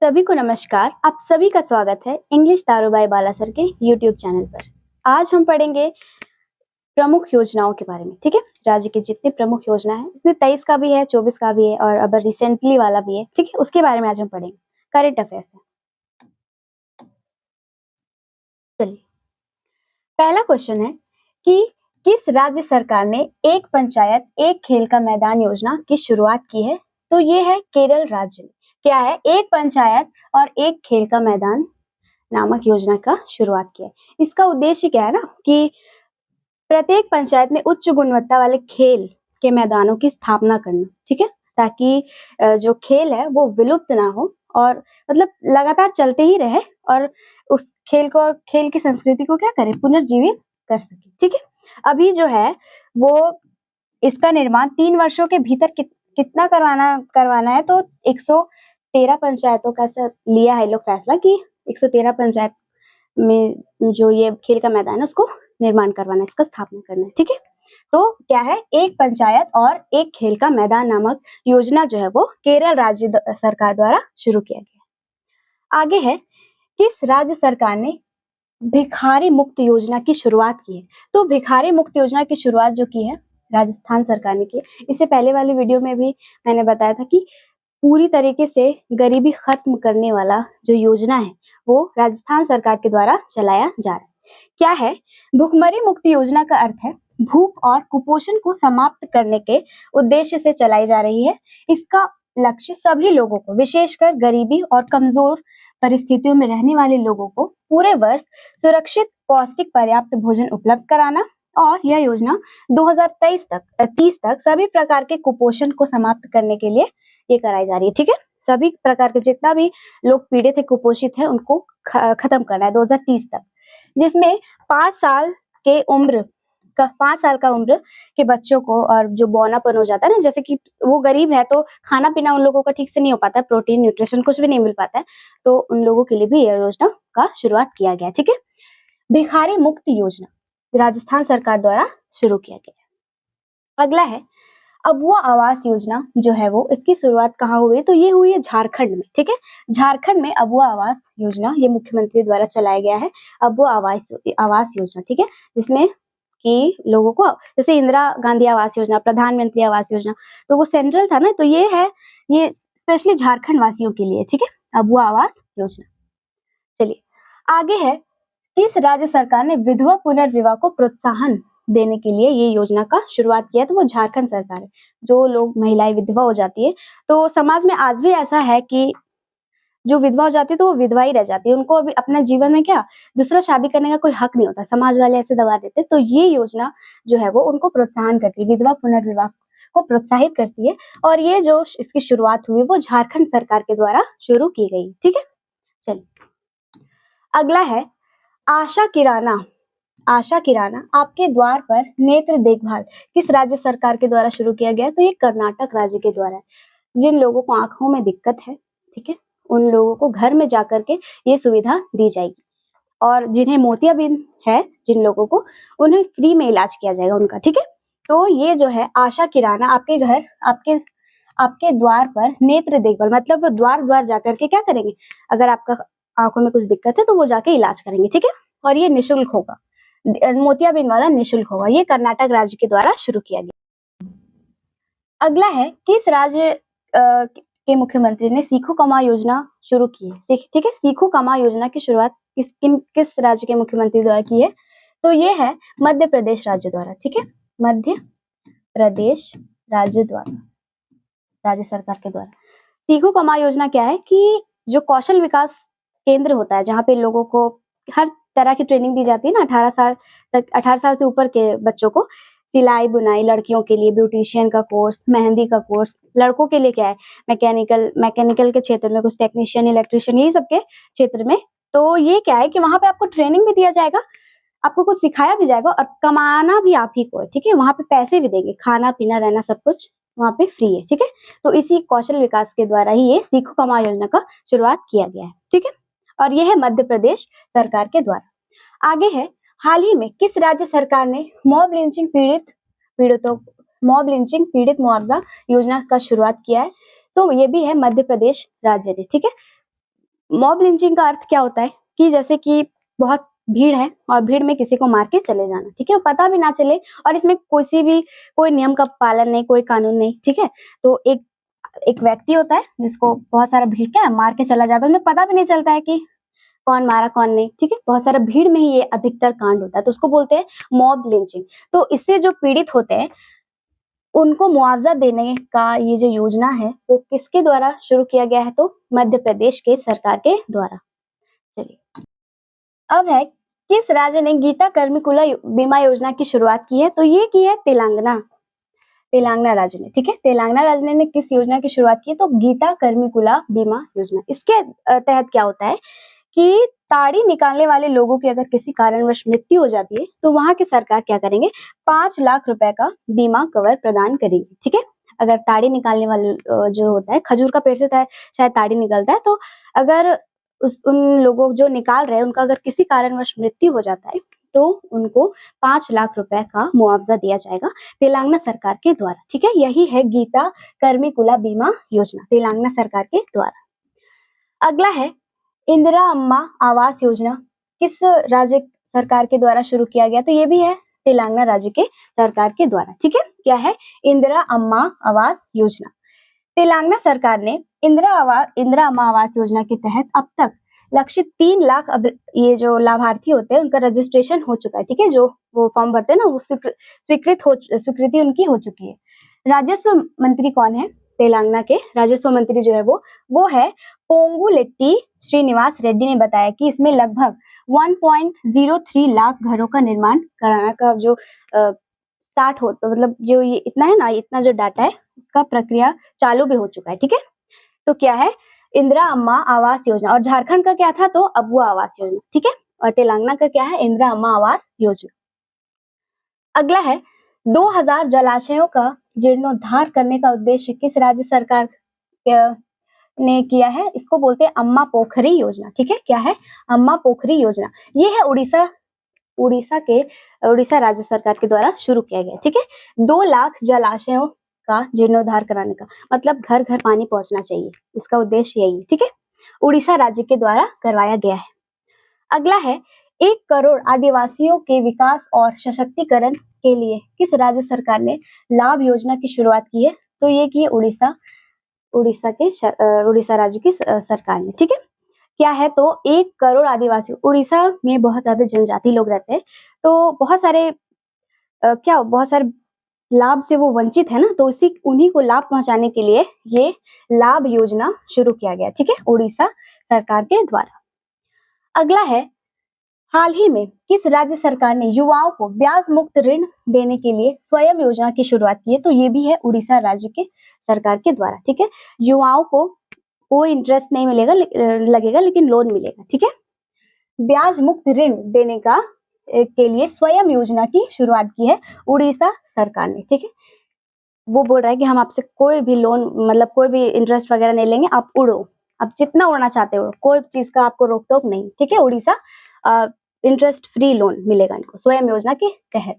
सभी को नमस्कार। आप सभी का स्वागत है इंग्लिश तारुबाई बाला सर के यूट्यूब चैनल पर। आज हम पढ़ेंगे प्रमुख योजनाओं के बारे में। ठीक है, राज्य की जितनी प्रमुख योजना है, इसमें 23 का भी है, 24 का भी है और अब रिसेंटली वाला भी है। ठीक है, उसके बारे में आज हम पढ़ेंगे। करंट अफेयर्स है। चलिए, पहला क्वेश्चन है कि किस राज्य सरकार ने एक पंचायत एक खेल का मैदान योजना की शुरुआत की है? तो ये है केरल राज्य। क्या है? एक पंचायत और एक खेल का मैदान नामक योजना का शुरुआत किया है। इसका उद्देश्य क्या है ना कि प्रत्येक पंचायत में उच्च गुणवत्ता वाले खेल के मैदानों की स्थापना करना। ठीक है, ताकि जो खेल है वो विलुप्त ना हो और मतलब लगातार चलते ही रहे और उस खेल की संस्कृति को क्या करे, पुनर्जीवित कर सके। ठीक है, अभी जो है वो इसका निर्माण 3 वर्षों के भीतर कितना करवाना है, तो 113 पंचायतों का लिया है लोग फैसला कि 113 पंचायत में जो ये खेल का मैदान है उसको निर्माण करवाना है, इसका स्थापना करना है। ठीक है, तो क्या है, एक पंचायत और एक खेल का मैदान नामक योजना जो है वो केरल राज्य सरकार द्वारा शुरू किया गया। आगे है, किस राज्य सरकार ने भिखारी मुक्त योजना की शुरुआत की है? तो भिखारी मुक्त योजना की शुरुआत जो की है राजस्थान सरकार ने की। इससे पहले वाली वीडियो में भी मैंने बताया था कि पूरी तरीके से गरीबी खत्म करने वाला जो योजना है वो राजस्थान सरकार के द्वारा चलाया जा रहा है। क्या है? भुखमरी मुक्ति योजना का अर्थ है भूख और कुपोषण को समाप्त करने के उद्देश्य से चलाई जा रही है। इसका लक्ष्य सभी लोगों को, विशेषकर गरीबी और कमजोर परिस्थितियों में रहने वाले लोगों को पूरे वर्ष सुरक्षित पौष्टिक पर्याप्त भोजन उपलब्ध कराना और यह योजना 2023 तक 30 तक सभी प्रकार के कुपोषण को समाप्त करने के लिए ये कराई जा रही है। ठीक है, सभी प्रकार के जितना भी लोग पीड़ित है, कुपोषित है, उनको खत्म करना है 2030 तक, जिसमें 5 साल का उम्र के बच्चों को और जो बौनापन हो जाता है ना, जैसे कि वो गरीब है तो खाना पीना उन लोगों का ठीक से नहीं हो पाता है, प्रोटीन न्यूट्रिशन कुछ भी नहीं मिल पाता है, तो उन लोगों के लिए भी यह योजना का शुरुआत किया गया। ठीक है, भिखारी मुक्त योजना राजस्थान सरकार द्वारा शुरू किया गया। अगला है अबुआ आवास योजना जो है वो, इसकी शुरुआत कहाँ हुई? तो ये हुई है झारखंड में। ठीक है, झारखंड में अबुआ आवास योजना ये मुख्यमंत्री द्वारा चलाया गया है, अबुआ आवास योजना। ठीक है, जिसमें कि लोगों को, जैसे इंदिरा गांधी आवास योजना, प्रधानमंत्री आवास योजना, तो वो सेंट्रल था ना, तो ये स्पेशली झारखंड वासियों के लिए। ठीक है, अबुआ आवास योजना। चलिए, आगे है, किस राज्य सरकार ने विधवा पुनर्विवाह को प्रोत्साहन देने के लिए ये योजना का शुरुआत किया? तो वो झारखंड सरकार है। जो लोग महिलाएं विधवा हो जाती है, तो समाज में आज भी ऐसा है कि जो विधवा हो जाती है तो वो विधवा ही रह जाती है, उनको अभी अपने जीवन में क्या दूसरा शादी करने का कोई हक नहीं होता, समाज वाले ऐसे दबा देते। तो ये योजना जो है वो उनको प्रोत्साहन करती है, विधवा पुनर्विवाह को प्रोत्साहित करती है, और ये जो इसकी शुरुआत हुई वो झारखंड सरकार के द्वारा शुरू की गई। ठीक है, चलिए, अगला है आशा किराना आपके द्वार पर नेत्र देखभाल किस राज्य सरकार के द्वारा शुरू किया गया? तो ये कर्नाटक राज्य के द्वारा है। जिन लोगों को आंखों में दिक्कत है, ठीक है, उन लोगों को घर में जाकर के ये सुविधा दी जाएगी, और जिन्हें मोतियाबिंद है, जिन लोगों को, उन्हें फ्री में इलाज किया जाएगा उनका। ठीक है, तो ये जो है आशा किराना आपके घर, आपके द्वार पर नेत्र देखभाल, मतलब वो द्वार द्वार जाकर के क्या करेंगे, अगर आपका आंखों में कुछ दिक्कत है तो वो जाके इलाज करेंगे। ठीक है, और ये निःशुल्क होगा, मोतियाबिंद वाला निःशुल्क होगा। ये कर्नाटक राज्य के द्वारा शुरू किया गया। अगला है, किस राज्य के मुख्यमंत्री ने सीखो कमाओ योजना शुरू की है? ठीक है, सीखो कमाओ योजना की शुरुआत किस राज्य के मुख्यमंत्री द्वारा की है? तो ये है मध्य प्रदेश राज्य द्वारा। ठीक है, मध्य प्रदेश राज्य द्वारा, राज्य सरकार के द्वारा। सीखो कमाओ योजना क्या है कि जो कौशल विकास केंद्र होता है, जहाँ पे लोगों को हर तरह की ट्रेनिंग दी जाती है ना, 18 साल से ऊपर के बच्चों को, सिलाई बुनाई, लड़कियों के लिए ब्यूटिशियन का कोर्स, मेहंदी का कोर्स, लड़कों के लिए क्या है मैकेनिकल के क्षेत्र में कुछ टेक्नीशियन, इलेक्ट्रिशियन, यही सब के क्षेत्र में। तो ये क्या है कि वहां पे आपको ट्रेनिंग भी दिया जाएगा, आपको कुछ सिखाया भी जाएगा, और कमाना भी आप ही को है। ठीक है, वहां पे पैसे भी देंगे, खाना पीना रहना सब कुछ वहां पे फ्री है। ठीक है, तो इसी कौशल विकास के द्वारा ही ये सीखो कमाओ योजना का शुरुआत किया गया है। ठीक है, और यह है मध्य प्रदेश सरकार के द्वारा। आगे है, हाल ही में किस राज्य सरकार ने मॉब लिंचिंग पीड़ित मुआवजा योजना का शुरुआत किया है? तो ये भी है मध्य प्रदेश राज्य ने। ठीक है, मॉब लिंचिंग का अर्थ क्या होता है कि जैसे कि बहुत भीड़ है और भीड़ में किसी को मार के चले जाना, ठीक है, पता भी ना चले और इसमें कोई नियम का पालन नहीं, कोई कानून नहीं, ठीक है। तो एक एक व्यक्ति होता है जिसको बहुत सारा भीड़ क्या मार के चला जाता है, उन्हें पता भी नहीं चलता है कि कौन मारा कौन नहीं, ठीक है, बहुत सारा भीड़ में ही ये अधिकतर कांड होता है, तो उसको बोलते हैं मॉब लिंचिंग। तो इससे जो पीड़ित होते हैं उनको मुआवजा देने का ये जो योजना है वो किसके द्वारा शुरू किया गया है, तो मध्य प्रदेश के सरकार के द्वारा। चलिए, अब है किस राज्य ने गीता कर्मिकुला बीमा योजना की शुरुआत की है, तो ये की है तेलंगाना राज्य ने, ठीक है। तेलंगाना राज्य ने किस योजना की शुरुआत की है, तो गीता कर्मिकुला बीमा योजना। इसके तहत क्या होता है कि ताड़ी निकालने वाले लोगों की अगर किसी कारणवश मृत्यु हो जाती है तो वहां की सरकार क्या करेंगे, 5 लाख रुपए का बीमा कवर प्रदान करेगी, ठीक है। अगर ताड़ी निकालने वाले जो होता है, खजूर का पेड़ से शायद ताड़ी निकलता है, तो अगर उन लोगों जो निकाल रहे हैं उनका अगर किसी कारणवश मृत्यु हो जाता है तो उनको 5 लाख रुपए का मुआवजा दिया जाएगा तेलंगाना सरकार के द्वारा, ठीक है। यही है गीता कर्मिकुला बीमा योजना, तेलंगाना सरकार के द्वारा। अगला है इंदिरा अम्मा आवास योजना, किस राज्य सरकार के द्वारा शुरू किया गया, तो ये भी है तेलंगाना राज्य के सरकार के द्वारा, ठीक है। क्या है, इंदिरा अम्मा आवास योजना। तेलंगाना सरकार ने इंदिरा अम्मा आवास योजना के तहत अब तक लक्षित 3 लाख ये जो लाभार्थी होते हैं उनका रजिस्ट्रेशन हो चुका है, ठीक है। जो वो फॉर्म भरते हैं ना वो स्वीकृति उनकी हो चुकी है। राजस्व मंत्री कौन है, तेलंगाना के राजस्व मंत्री जो है वो है पोंगुलेट्टी श्रीनिवास रेड्डी ने बताया कि इसमें लगभग 1.03 लाख घरों का निर्माण कराना का जो स्टार्ट हो, तो मतलब जो ये इतना है ना, इतना जो डाटा है उसका प्रक्रिया चालू भी हो चुका है, ठीक है। तो क्या है, इंदिरा अम्मा आवास योजना। और झारखंड का क्या था, तो अबुआ आवास योजना, ठीक है। और तेलंगाना का क्या है, इंदिरा अम्मा आवास योजना। अगला है 2000 जलाशयों का जीर्णोद्धार करने का उद्देश्य किस राज्य सरकार ने किया है, इसको बोलते हैं अम्मा पोखरी योजना, ठीक है। क्या है, अम्मा पोखरी योजना। ये है उड़ीसा राज्य सरकार के द्वारा शुरू किया गया, ठीक है। 2 लाख जलाशयों का जीर्णोद्धार कराने का मतलब घर घर पानी पहुंचना चाहिए, इसका उद्देश्य यही है, ठीक है। उड़ीसा राज्य के द्वारा करवाया गया है। अगला है 1 करोड़ आदिवासियों के विकास और सशक्तिकरण के लिए किस राज्य सरकार ने लाभ योजना की शुरुआत की है, तो ये की है उड़ीसा राज्य की सरकार ने, ठीक है। क्या है, तो 1 करोड़ आदिवासी, उड़ीसा में बहुत ज्यादा जनजाति लोग रहते हैं, तो बहुत सारे लाभ से वो वंचित है ना, तो उन्हीं को लाभ पहुंचाने के लिए ये लाभ योजना शुरू किया गया, ठीक है, उड़ीसा सरकार के द्वारा। अगला है हाल ही में किस राज्य सरकार ने युवाओं को ब्याज मुक्त ऋण देने के लिए स्वयं योजना की शुरुआत की है, तो ये भी है उड़ीसा राज्य के सरकार के द्वारा, ठीक है। युवाओं को कोई इंटरेस्ट नहीं लगेगा लेकिन लोन मिलेगा, ठीक है। ब्याज मुक्त ऋण देने का के लिए स्वयं योजना की शुरुआत की है उड़ीसा सरकार ने, ठीक है। वो बोल रहा है कि हम आपसे कोई भी लोन मतलब कोई भी इंटरेस्ट वगैरह नहीं लेंगे, आप उड़ो, आप जितना उड़ना चाहते हो, कोई चीज का आपको रोक टोक नहीं, ठीक है। उड़ीसा इंटरेस्ट फ्री लोन मिलेगा इनको स्वयं योजना के तहत।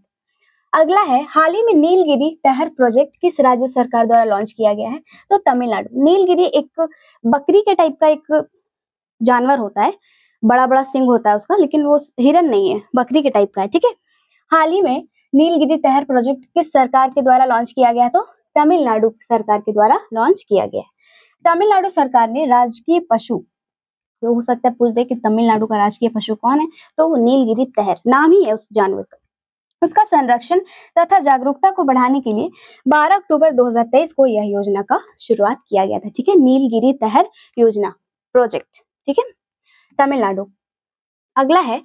अगला है हाल ही में नीलगिरी तहर प्रोजेक्ट किस राज्य सरकार द्वारा लॉन्च किया गया है, तो तमिलनाडु। नीलगिरी एक बकरी के टाइप का एक जानवर होता है, बड़ा बड़ा सिंग होता है उसका, लेकिन वो हिरन नहीं है, बकरी के टाइप का है, ठीक है। हाल ही में नीलगिरी तहर प्रोजेक्ट किस सरकार के द्वारा लॉन्च किया गया, तो तमिलनाडु सरकार के द्वारा लॉन्च किया गया है। तमिलनाडु सरकार ने राजकीय पशु, तो हो सकता है पूछ दे कि तमिलनाडु का राजकीय पशु कौन है, तो वो नीलगिरी तहर नाम ही है उस जानवर का। उसका संरक्षण तथा जागरूकता को बढ़ाने के लिए 12 अक्टूबर 2023 को यह योजना का शुरुआत किया गया था, ठीक है। नीलगिरी तहर योजना प्रोजेक्ट, ठीक है, तमिलनाडु। अगला है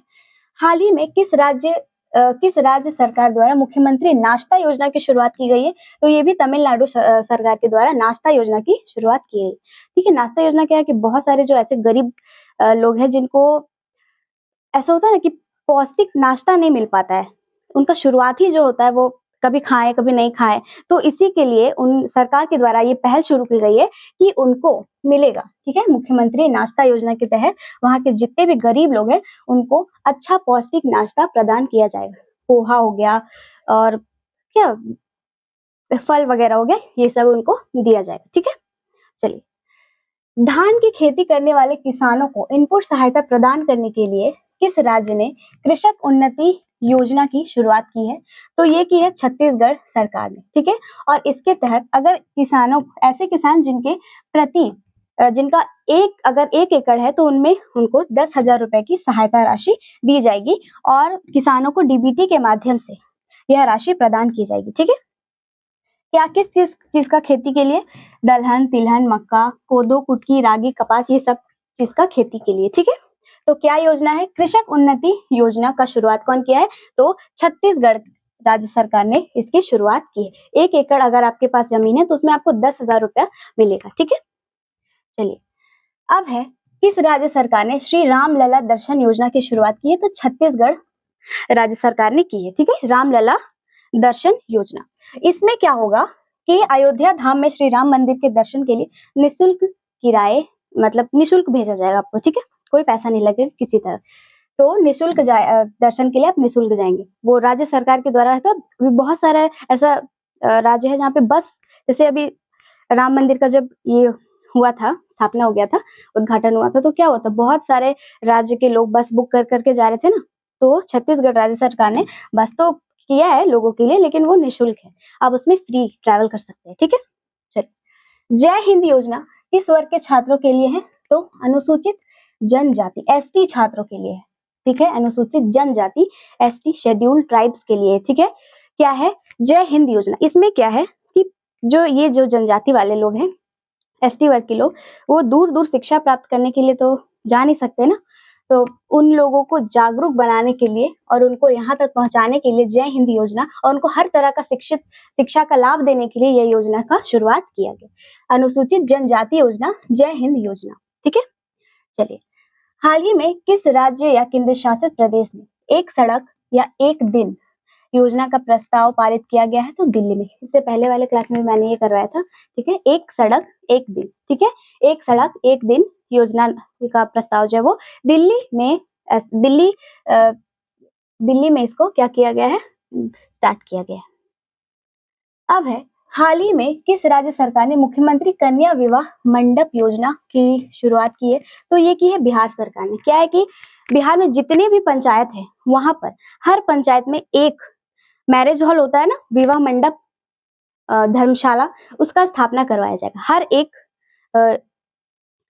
हाल ही में किस राज्य सरकार द्वारा मुख्यमंत्री नाश्ता योजना की शुरुआत की गई है, तो ये भी तमिलनाडु सरकार के द्वारा नाश्ता योजना की शुरुआत की गई, ठीक है। नाश्ता योजना क्या है कि बहुत सारे जो ऐसे गरीब लोग हैं जिनको ऐसा होता है ना कि पौष्टिक नाश्ता नहीं मिल पाता है, उनका शुरुआत ही जो होता है वो कभी खाएं कभी नहीं खाएं, तो इसी के लिए उन सरकार के द्वारा ये पहल शुरू की गई है कि उनको मिलेगा, ठीक है। मुख्यमंत्री नाश्ता योजना के तहत वहां के जितने भी गरीब लोग हैं उनको अच्छा पौष्टिक नाश्ता प्रदान किया जाएगा। पोहा हो गया और क्या फल वगैरह हो गया, ये सब उनको दिया जाएगा, ठीक है। चलिए, धान की खेती करने वाले किसानों को इनपुट सहायता प्रदान करने के लिए किस राज्य ने कृषक उन्नति योजना की शुरुआत की है? तो ये की है छत्तीसगढ़ सरकार ने, ठीक है। और इसके तहत अगर किसानों, ऐसे किसान जिनके प्रति जिनका अगर 1 एकड़ है तो उनमें उनको 10,000 रुपए की सहायता राशि दी जाएगी और किसानों को डीबीटी के माध्यम से यह राशि प्रदान की जाएगी, ठीक है। क्या किस चीज का खेती के लिए? दलहन, तिलहन, मक्का, कोदो, कुटकी, रागी, कपास, ये सब चीज का खेती के लिए, ठीक है। तो क्या योजना है? कृषक उन्नति योजना का शुरुआत कौन किया है? तो छत्तीसगढ़ राज्य सरकार ने इसकी शुरुआत की है। 1 एकड़ अगर आपके पास जमीन है तो उसमें आपको 10,000 रुपया मिलेगा, ठीक है। चलिए, अब है किस राज्य सरकार ने श्री राम लला दर्शन योजना की शुरुआत की है? तो छत्तीसगढ़ राज्य सरकार ने की है, ठीक है, रामलला दर्शन योजना। इसमें क्या होगा कि अयोध्या धाम में श्री राम मंदिर के दर्शन के लिए निःशुल्क किराए, मतलब निःशुल्क भेजा जाएगा आपको, ठीक है, कोई पैसा नहीं लगेगा किसी तरह। तो निःशुल्क दर्शन के लिए आप निःशुल्क जाएंगे, वो राज्य सरकार के द्वारा है। तो बहुत सारा ऐसा राज्य है जहाँ पे बस, जैसे अभी राम मंदिर का जब ये हुआ था, स्थापना हो गया था, उद्घाटन हुआ था, तो क्या हुआ था, बहुत सारे राज्य के लोग बस बुक कर करके जा रहे थे ना। तो छत्तीसगढ़ राज्य सरकार ने बस तो किया है लोगों के लिए, लेकिन वो निःशुल्क है, आप उसमें फ्री ट्रैवल कर सकते हैं, ठीक है। चलिए, जय हिंद योजना किस वर्ग के छात्रों के लिए है? तो अनुसूचित जनजाति, एसटी छात्रों के लिए है, ठीक है, अनुसूचित जनजाति, एसटी, शेड्यूल्ड ट्राइब्स के लिए, ठीक है। क्या है जय हिंद योजना? इसमें क्या है कि जो जनजाति वाले लोग हैं, एसटी वर्ग के लोग, वो दूर दूर शिक्षा प्राप्त करने के लिए तो जा नहीं सकते ना, तो उन लोगों को जागरूक बनाने के लिए और उनको यहाँ तक पहुँचाने के लिए जय हिंद योजना, और उनको हर तरह का शिक्षा का लाभ देने के लिए यह योजना का शुरुआत किया गया, अनुसूचित जनजाति योजना, जय हिंद योजना, ठीक है। चलिए, हाल ही में किस राज्य या केंद्र शासित प्रदेश में एक सड़क या एक दिन योजना का प्रस्ताव पारित किया गया है? तो दिल्ली में। इससे पहले वाले क्लास में मैंने ये करवाया था, ठीक है, एक सड़क एक दिन, ठीक है, एक सड़क एक दिन योजना का प्रस्ताव जो है वो दिल्ली में दिल्ली में इसको क्या किया गया है, स्टार्ट किया गया है। अब है, हाल ही में किस राज्य सरकार ने मुख्यमंत्री कन्या विवाह मंडप योजना की शुरुआत की है? तो ये की है बिहार सरकार ने। क्या है कि बिहार में जितने भी पंचायत है, वहां पर हर पंचायत में एक मैरिज हॉल होता है ना, विवाह मंडप, धर्मशाला, उसका स्थापना करवाया जाएगा।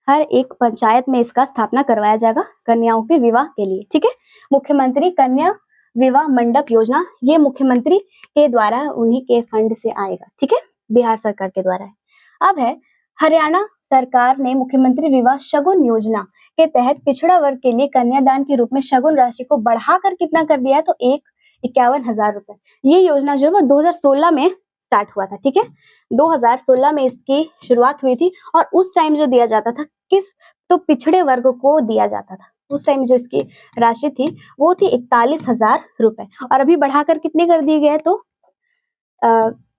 हर एक पंचायत में इसका स्थापना करवाया जाएगा कन्याओं के विवाह के लिए, ठीक है। मुख्यमंत्री कन्या विवाह मंडप योजना, ये मुख्यमंत्री के द्वारा, उन्हीं के फंड से आएगा, ठीक है, बिहार सरकार के द्वारा है। अब है, हरियाणा सरकार ने मुख्यमंत्री विवाह शगुन योजना के तहत पिछड़ा वर्ग के लिए कन्यादान के रूप में शगुन राशि को बढ़ाकर कितना कर दिया है? तो 51,000 रुपए। ये योजना जो है वो 2016 में स्टार्ट हुआ था, ठीक है, 2016 में इसकी शुरुआत हुई थी। और उस टाइम जो दिया जाता था तो पिछड़े वर्ग को दिया जाता था। उस टाइम जो इसकी राशि थी वो थी 41,000 रुपए, और अभी बढ़ाकर कितने कर दिए गए? तो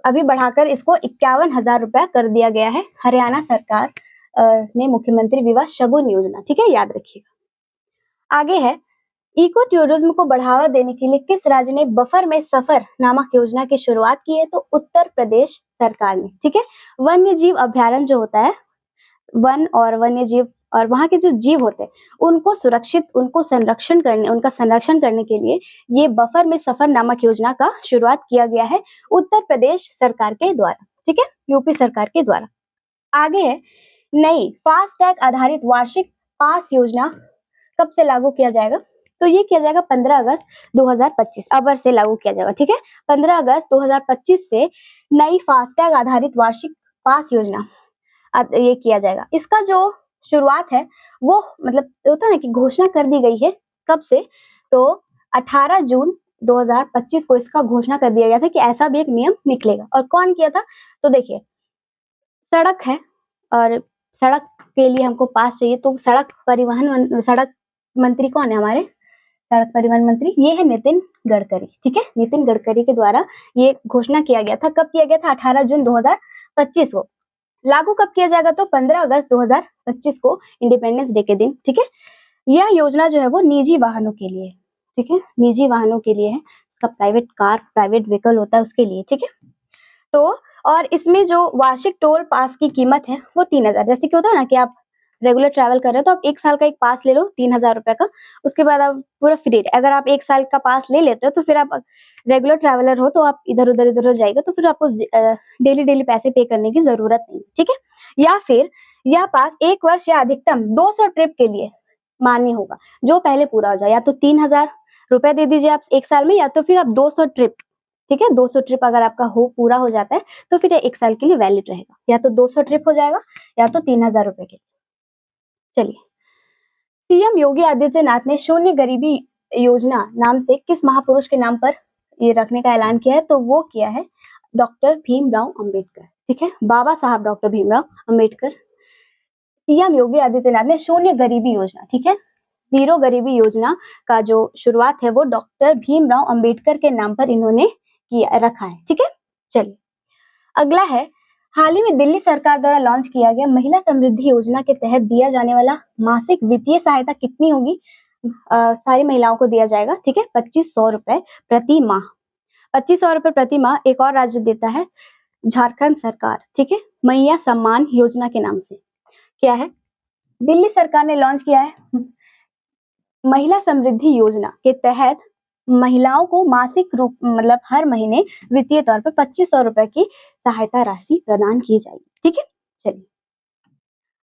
अभी बढ़ाकर इसको 51,000 रुपया कर दिया गया है, हरियाणा सरकार ने मुख्यमंत्री विवाह शगुन योजना, ठीक है, याद रखिएगा। आगे है, इको टूरिज्म को बढ़ावा देने के लिए किस राज्य ने बफर में सफर नामक योजना की शुरुआत की है? तो उत्तर प्रदेश सरकार ने, ठीक है। वन्य जीव अभ्यारण्य जो होता है, वन और वन्य जीव और वहां के जो जीव होते हैं उनको उनका संरक्षण करने के लिए ये बफर में सफर नामक योजना का शुरुआत किया गया है उत्तर प्रदेश सरकार के द्वारा, ठीक है, यूपी सरकार के द्वारा। आगे है, नई फास्टैग आधारित वार्षिक पास योजना कब से लागू किया जाएगा? तो ये किया जाएगा 15 अगस्त 2025 अबर से लागू किया जाएगा, ठीक है, 15 अगस्त 2025 से नई फास्टैग आधारित वार्षिक पास योजना ये किया जाएगा। इसका जो शुरुआत है वो मतलब होता है ना कि घोषणा कर दी गई है, कब से? तो 18 जून 2025 को इसका घोषणा कर दिया गया था कि ऐसा भी एक नियम निकलेगा। और कौन किया था? तो देखिए, सड़क है और सड़क के लिए हमको पास चाहिए, तो सड़क मंत्री कौन है हमारे? सड़क परिवहन मंत्री, ये है नितिन गडकरी, ठीक है, नितिन गडकरी के द्वारा ये घोषणा किया गया था। कब किया गया था? 18 जून 2025 को। लागू कब किया जाएगा? तो 15 अगस्त 2025 को, इंडिपेंडेंस डे के दिन, ठीक है। यह योजना जो है वो निजी वाहनों के लिए, ठीक है, निजी वाहनों के लिए है, इसका प्राइवेट व्हीकल होता है उसके लिए, ठीक है। तो और इसमें जो वार्षिक टोल पास की कीमत है वो 3,000, जैसे कि होता है ना कि आप रेगुलर ट्रैवल कर रहे हो तो आप 1 साल का एक पास ले लो 3000 रुपए का, उसके बाद आप पूरा फ्री। अगर आप 1 साल का पास ले लेते हो तो फिर आप रेगुलर ट्रैवलर हो तो आप इधर-उधर जाएगा तो फिर आपको डेली पैसे पे करने की ज़रूरत नहीं, ठीक है? या फिर यह पास 1 वर्ष या अधिकतम 200 ट्रिप के लिए मान्य होगा, जो पहले पूरा हो जाए। या तो 3000 रुपए दे दीजिए आप 1 साल में, या तो फिर आप 200 ट्रिप, ठीक है? 200 ट्रिप अगर आपका पूरा हो जाता है तो फिर ये 1 साल के लिए वैलिड रहेगा। या तो 200 ट्रिप हो जाएगा या तो 3000 रुपए के। चलिए, सीएम योगी आदित्यनाथ ने शून्य गरीबी योजना नाम से किस महापुरुष के नाम पर ये रखने का ऐलान किया है? तो वो किया है डॉक्टर भीमराव अंबेडकर, ठीक है? बाबा साहब डॉक्टर भीमराव अंबेडकर। सीएम योगी आदित्यनाथ ने शून्य गरीबी योजना, ठीक है, जीरो गरीबी योजना का जो शुरुआत है वो डॉक्टर भीमराव अंबेडकर के नाम पर इन्होंने किया रखा है, ठीक है। चलिए, अगला है, हाल ही में दिल्ली सरकार द्वारा लॉन्च किया गया महिला समृद्धि योजना के तहत दिया जाने वाला मासिक वित्तीय सहायता कितनी होगी? सारी महिलाओं को दिया जाएगा, ठीक है, 2500 रुपए प्रति माह। 2500 रुपए प्रति माह एक और राज्य देता है, झारखंड सरकार, ठीक है, मैया सम्मान योजना के नाम से। क्या है? दिल्ली सरकार ने लॉन्च किया है महिला समृद्धि योजना के तहत महिलाओं को मासिक रूप मतलब हर महीने वित्तीय तौर पर 2500 रुपए की सहायता राशि प्रदान की जाएगी, ठीक है। चलिए,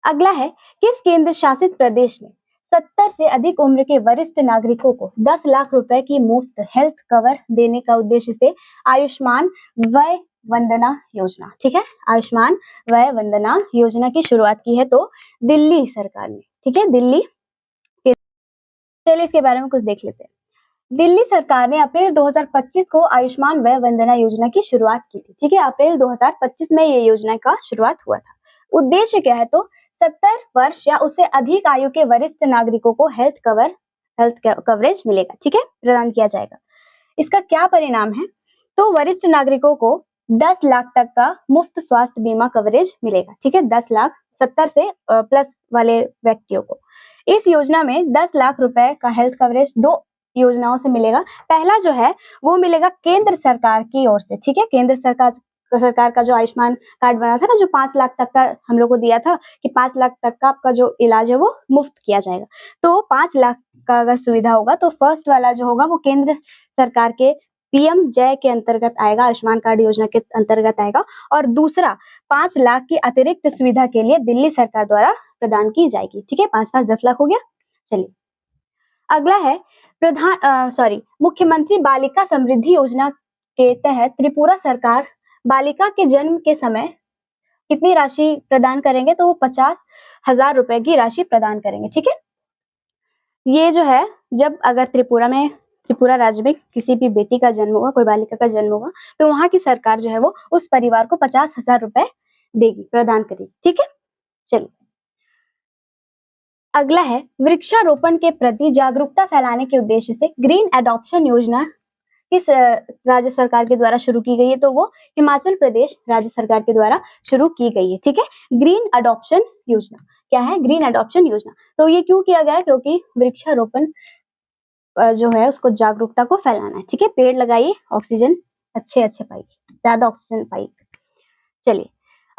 अगला है, किस केंद्र शासित प्रदेश ने 70 से अधिक उम्र के वरिष्ठ नागरिकों को 10 लाख रुपए की मुफ्त हेल्थ कवर देने का उद्देश्य से आयुष्मान वय वंदना योजना, ठीक है, आयुष्मान वय वंदना योजना की शुरुआत की है तो दिल्ली सरकार ने, ठीक है, दिल्ली। चलिए, इसके बारे में कुछ देख लेते हैं। दिल्ली सरकार ने अप्रैल 2025 को आयुष्मान वय वंदना योजना की शुरुआत की थी, ठीक है, अप्रैल 2025 में ये योजना का शुरुआत हुआ था। उद्देश्य क्या है? तो 70 वर्ष या उससे अधिक आयु के वरिष्ठ नागरिकों को हेल्थ कवरेज मिलेगा, ठीक है, प्रदान किया जाएगा। इसका क्या परिणाम है? तो वरिष्ठ नागरिकों को 10 लाख तक का मुफ्त स्वास्थ्य बीमा कवरेज मिलेगा, ठीक है, 10 लाख 70 से प्लस वाले व्यक्तियों को। इस योजना में 10 लाख रुपए का हेल्थ कवरेज 2 योजनाओं से मिलेगा। पहला जो है वो मिलेगा केंद्र सरकार की ओर से, ठीक है, केंद्र सरकार का जो आयुष्मान कार्ड बना था ना, जो 5 लाख तक का हम लोग को दिया था कि 5 लाख तक का आपका जो इलाज है वो मुफ्त किया जाएगा। तो 5 लाख का अगर सुविधा होगा तो फर्स्ट वाला जो होगा वो केंद्र सरकार के पीएम जय के अंतर्गत आएगा, आयुष्मान कार्ड योजना के अंतर्गत आएगा, और दूसरा 5 लाख की अतिरिक्त सुविधा के लिए दिल्ली सरकार द्वारा प्रदान की जाएगी, ठीक है, 5 10 लाख हो गया। चलिए, अगला है, मुख्यमंत्री बालिका समृद्धि योजना के तहत त्रिपुरा सरकार बालिका के जन्म के समय कितनी राशि प्रदान करेंगे? तो वो 50,000 रुपए की राशि प्रदान करेंगे, ठीक है। ये जो है, जब अगर त्रिपुरा राज्य में किसी भी बेटी का जन्म होगा, कोई बालिका का जन्म होगा, तो वहां की सरकार जो है वो उस परिवार को 50,000 रुपए देगी, प्रदान करेगी, ठीक है। चलिए, अगला है, वृक्षारोपण के प्रति जागरूकता फैलाने के उद्देश्य से ग्रीन एडॉप्शन योजना किस राज्य सरकार के द्वारा शुरू की गई है? तो वो हिमाचल प्रदेश राज्य सरकार के द्वारा शुरू की गई है, ठीक है। ग्रीन एडॉप्शन योजना क्या है? ग्रीन एडॉप्शन योजना। तो ये क्यों किया गया है? क्योंकि वृक्षारोपण जो है उसको जागरूकता को फैलाना है, ठीक है। पेड़ लगाइए, ऑक्सीजन अच्छे पाइए, ज्यादा ऑक्सीजन पाइए। चलिए,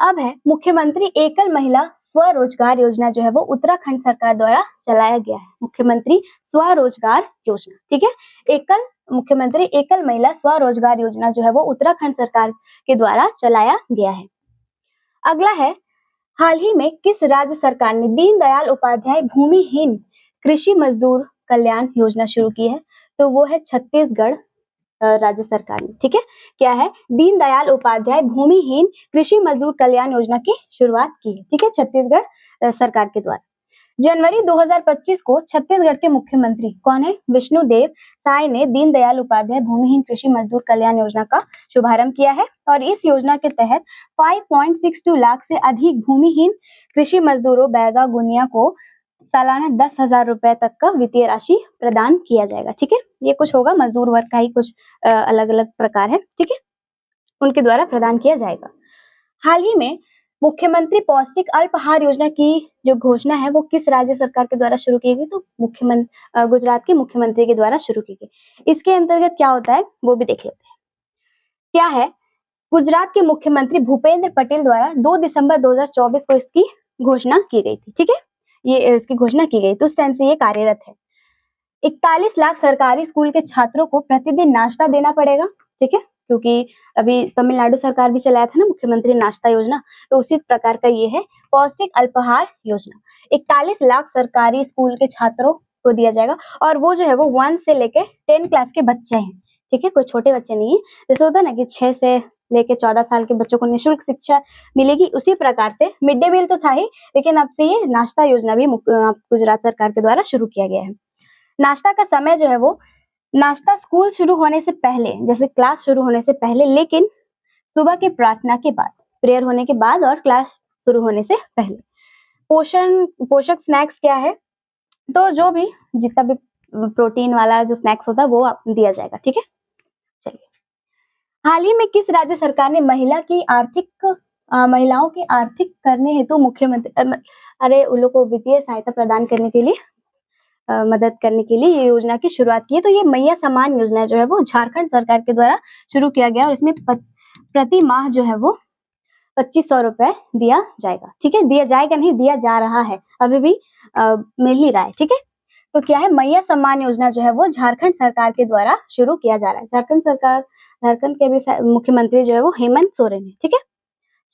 अब है, मुख्यमंत्री एकल महिला स्वरोजगार योजना जो है वो उत्तराखंड सरकार द्वारा चलाया गया है, मुख्यमंत्री स्वरोजगार योजना, ठीक है। मुख्यमंत्री एकल महिला स्वरोजगार योजना जो है वो उत्तराखंड सरकार के द्वारा चलाया गया है। अगला है, हाल ही में किस राज्य सरकार ने दीनदयाल उपाध्याय भूमिहीन कृषि मजदूर कल्याण योजना शुरू की है? तो वो है छत्तीसगढ़ राज्य सरकार ने, ठीक है। क्या है? दीनदयाल उपाध्याय भूमिहीन कृषि मजदूर कल्याण योजना की शुरुआत की है, ठीक है, छत्तीसगढ़ सरकार के द्वारा। जनवरी 2025 को छत्तीसगढ़ के मुख्यमंत्री कौन है? विष्णुदेव साय ने दीनदयाल उपाध्याय भूमिहीन कृषि मजदूर कल्याण योजना का शुभारंभ किया है, और इस योजना के तहत 5.62 लाख से अधिक भूमिहीन कृषि मजदूरों बैगा गुनिया को सालाना 10,000 रुपए तक का वित्तीय राशि प्रदान किया जाएगा, ठीक है। ये कुछ होगा मजदूर वर्ग का ही कुछ अलग अलग प्रकार है, ठीक है, उनके द्वारा प्रदान किया जाएगा। हाल ही में मुख्यमंत्री पौष्टिक अल्पाहार योजना की जो घोषणा है वो किस राज्य सरकार के द्वारा शुरू की गई? तो गुजरात के मुख्यमंत्री के द्वारा शुरू की गई। इसके अंतर्गत क्या होता है वो भी देख लेते हैं। क्या है? गुजरात के मुख्यमंत्री भूपेंद्र पटेल द्वारा 2 दिसंबर 2024 को इसकी घोषणा की गई थी, ठीक है। ये इसकी घोषणा की गई, तो उस टाइम से ये कार्यरत है। 41 लाख सरकारी स्कूल के छात्रों को प्रतिदिन नाश्ता देना पड़ेगा, ठीक है, क्योंकि अभी तमिलनाडु सरकार भी चलाया था ना मुख्यमंत्री नाश्ता योजना, तो उसी प्रकार का ये है पौष्टिक अल्पाहार योजना। 41 लाख सरकारी स्कूल के छात्रों को दिया जाएगा, और वो जो है वो 1 से लेके 10 क्लास के बच्चे हैं, ठीक है, कोई छोटे बच्चे नहीं है। जैसे होता है ना कि 6 से लेके 14 साल के बच्चों को निःशुल्क शिक्षा मिलेगी, उसी प्रकार से मिड डे मील तो था ही, लेकिन अब से ये नाश्ता योजना भी गुजरात सरकार के द्वारा शुरू किया गया है। नाश्ता का समय जो है वो, नाश्ता स्कूल शुरू होने से पहले, जैसे क्लास शुरू होने से पहले, लेकिन सुबह की प्रार्थना के बाद, प्रेयर होने के बाद और क्लास शुरू होने से पहले। पोषक स्नैक्स क्या है, तो जो भी जितना भी प्रोटीन वाला जो स्नैक्स होता है वो दिया जाएगा, ठीक है। चलिए, हाल ही में किस राज्य सरकार ने महिलाओं के आर्थिक करने हेतु मुख्यमंत्री उन लोग को वित्तीय सहायता प्रदान करने के लिए मदद करने के लिए ये योजना की शुरुआत की है? तो ये मैया सम्मान योजना जो है वो झारखंड सरकार के द्वारा शुरू किया गया, और इसमें प्रति माह जो है वो 2500 रुपए दिया जाएगा, ठीक है, दिया जाएगा नहीं, दिया जा रहा है, अभी भी मिल ही रहा है, ठीक है। तो क्या है, मैया सम्मान योजना जो है वो झारखंड सरकार के द्वारा शुरू किया जा रहा है। झारखंड के भी मुख्यमंत्री जो है वो हेमंत सोरेन है, ठीक है।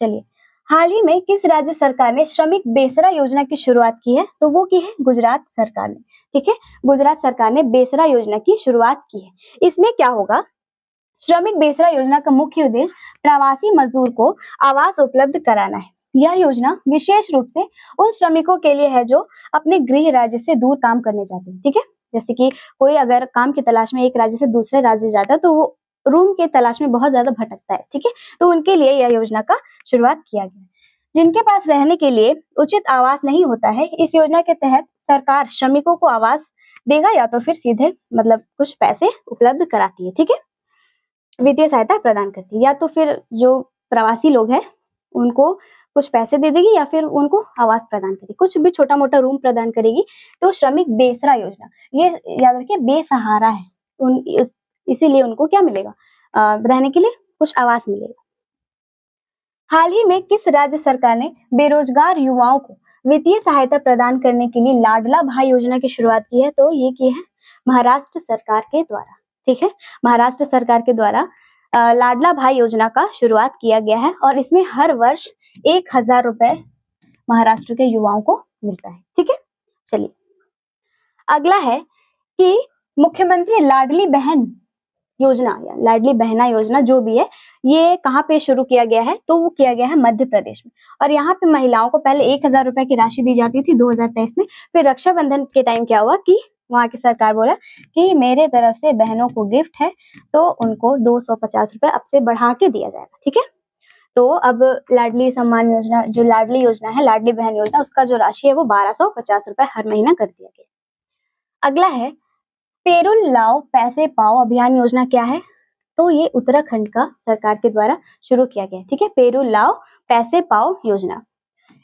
चलिए, हाल ही में किस राज्य सरकार ने श्रमिक बेसरा योजना की शुरुआत की है? तो वो की है गुजरात सरकार ने, ठीक है, गुजरात सरकार ने बेसरा योजना की शुरुआत की है। इसमें क्या होगा, श्रमिक बेसरा योजना का मुख्य उद्देश्य प्रवासी मजदूर को आवास उपलब्ध कराना है। यह योजना विशेष रूप से उन श्रमिकों के लिए है जो अपने गृह राज्य से दूर काम करने जाते हैं, ठीक है। जैसे कि कोई अगर काम की तलाश में एक राज्य से दूसरे राज्य जाता है तो वो रूम के तलाश में बहुत ज्यादा भटकता है, ठीक है, तो उनके लिए यह योजना का शुरुआत किया गया। जिनके पास रहने के लिए उचित आवास नहीं होता है, इस योजना के तहत सरकार श्रमिकों को आवास देगा, या तो फिर सीधे मतलब कुछ पैसे उपलब्ध कराती है, ठीक है, वित्तीय सहायता प्रदान करती है, या तो फिर जो प्रवासी लोग हैं उनको कुछ पैसे दे देगी, या फिर उनको आवास प्रदान करेगी, कुछ भी छोटा मोटा रूम प्रदान करेगी। तो श्रमिक बेसरा योजना, ये याद रखिए बेसहारा है, इसीलिए उनको क्या मिलेगा, रहने के लिए कुछ आवास मिलेगा। हाल ही में किस राज्य सरकार ने बेरोजगार युवाओं को वित्तीय सहायता प्रदान करने के लिए लाडला भाई योजना की शुरुआत की है? तो ये की है महाराष्ट्र सरकार के द्वारा, ठीक है, महाराष्ट्र सरकार के द्वारा लाडला भाई योजना का शुरुआत किया गया है, और इसमें हर वर्ष 1000 रुपए महाराष्ट्र के युवाओं को मिलता है, ठीक है। चलिए, अगला है कि मुख्यमंत्री लाडली बहन योजना या लाडली बहना योजना जो भी है, ये कहाँ पे शुरू किया गया है? तो वो किया गया है मध्य प्रदेश में, और यहाँ पे महिलाओं को पहले 1000 रुपए की राशि दी जाती थी 2023 में। फिर रक्षाबंधन के टाइम क्या हुआ कि वहाँ की सरकार बोला कि मेरे तरफ से बहनों को गिफ्ट है, तो उनको 250 रुपए अब से बढ़ा के दिया जाएगा, ठीक है। तो अब लाडली सम्मान योजना, जो लाडली योजना है, लाडली बहन योजना, उसका जो राशि है वो 1250 रुपए हर महीना कर दिया गया। अगला है पेरुल लाओ पैसे पाओ अभियान योजना क्या है? तो ये उत्तराखंड का सरकार के द्वारा शुरू किया गया, ठीक है, पेरुल लाओ पैसे पाओ योजना।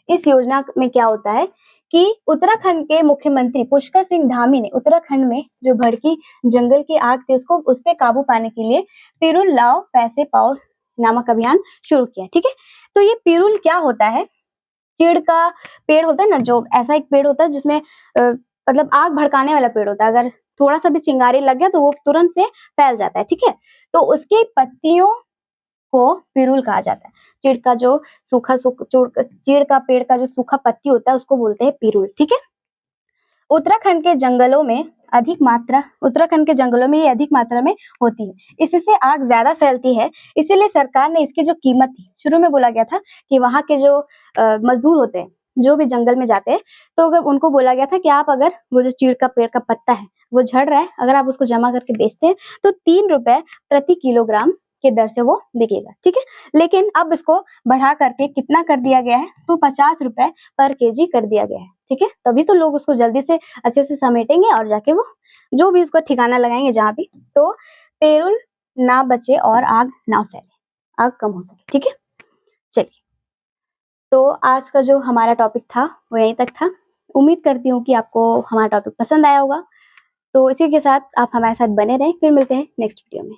इस योजना में क्या होता है कि उत्तराखंड के मुख्यमंत्री पुष्कर सिंह धामी ने उत्तराखंड में जो भड़की जंगल की आग थी उसको उस पे काबू पाने के लिए पेरुल लाओ पैसे पाओ नामक अभियान शुरू किया, ठीक है। तो ये पेरुल क्या होता है, चीड़ का पेड़ होता है ना, जो ऐसा एक पेड़ होता है जिसमें मतलब आग भड़काने वाला पेड़ होता है, अगर थोड़ा सा भी चिंगारी लग गया तो वो तुरंत से फैल जाता है, ठीक है। तो उसकी पत्तियों को पिरुल कहा जाता है। चीड़ का जो चीड़ का पेड़ का जो सूखा पत्ती होता है उसको बोलते हैं पिरुल, ठीक है। उत्तराखंड के जंगलों में ये अधिक मात्रा में होती है, इससे आग ज्यादा फैलती है, इसीलिए सरकार ने इसकी जो कीमत थी, शुरू में बोला गया था कि वहां के जो मजदूर होते हैं जो भी जंगल में जाते हैं, तो अगर उनको बोला गया था कि आप अगर वो जो चीड़ का पेड़ का पत्ता है वो झड़ रहा है, अगर आप उसको जमा करके बेचते हैं तो 3 रुपए प्रति किलोग्राम के दर से वो बिकेगा, ठीक है। लेकिन अब इसको बढ़ा करके कितना कर दिया गया है, तो 50 रुपए पर केजी कर दिया गया है, ठीक है। तभी तो लोग उसको जल्दी से अच्छे से समेटेंगे और जाके वो जो भी उसको ठिकाना लगाएंगे जहाँ भी, तो पेरुल ना बचे और आग ना फैले, आग कम हो सके, ठीक है। चलिए, तो आज का जो हमारा टॉपिक था वो यहीं तक था। उम्मीद करती हूँ कि आपको हमारा टॉपिक पसंद आया होगा। तो इसी के साथ आप हमारे साथ बने रहें, फिर मिलते हैं नेक्स्ट वीडियो में।